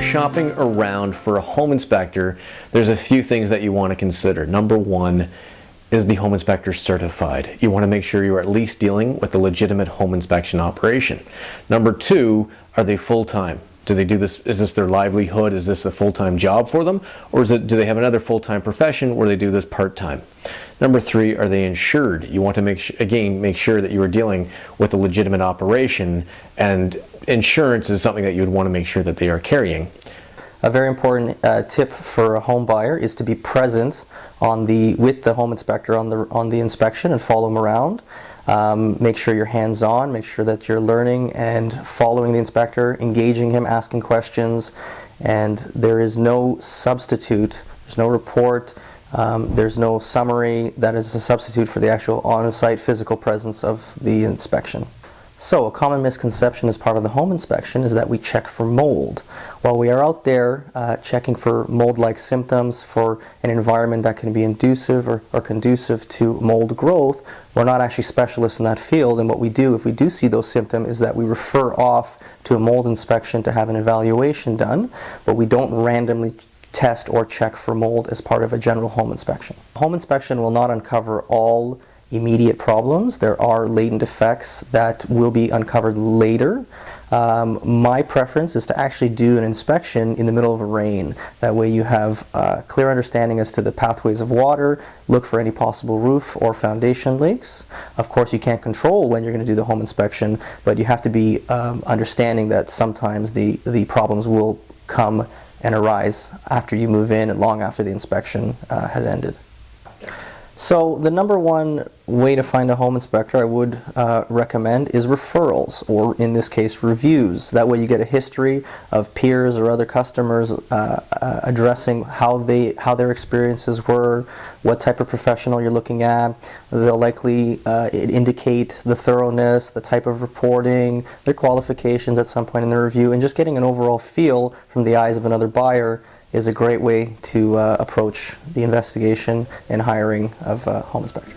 you're shopping around for a home inspector, there's a few things that you want to consider. Number one, is the home inspector certified? You want to make sure you're at least dealing with a legitimate home inspection operation. Number two, are they full-time? Do they do this? Is this their livelihood? Is this a full-time job for them? Or do they have another full-time profession where they do this part-time? Number three, are they insured? You want to make sure that you are dealing with a legitimate operation, and insurance is something that you would want to make sure that they are carrying. A very important tip for a home buyer is to be present with the home inspector on the inspection and follow him around. Make sure you're hands-on, make sure that you're learning and following the inspector, engaging him, asking questions, and there is no substitute, there's no report, there's no summary that is a substitute for the actual on-site physical presence of the inspection. So a common misconception as part of the home inspection is that we check for mold. While we are out there checking for mold-like symptoms, for an environment that can be inducive or conducive to mold growth, we're not actually specialists in that field, and what we do if we do see those symptoms is that we refer off to a mold inspection to have an evaluation done, but we don't randomly test or check for mold as part of a general home inspection. Home inspection will not uncover all immediate problems. There are latent effects that will be uncovered later. My preference is to actually do an inspection in the middle of a rain. That way you have a clear understanding as to the pathways of water, look for any possible roof or foundation leaks. Of course, you can't control when you're going to do the home inspection, but you have to be understanding that sometimes the problems will come and arise after you move in and long after the inspection has ended. So the number one way to find a home inspector I would recommend is referrals, or in this case reviews. That way you get a history of peers or other customers addressing how their experiences were, what type of professional you're looking at. They'll likely indicate the thoroughness, the type of reporting, their qualifications at some point in the review, and just getting an overall feel from the eyes of another buyer is a great way to approach the investigation and hiring of a home inspector.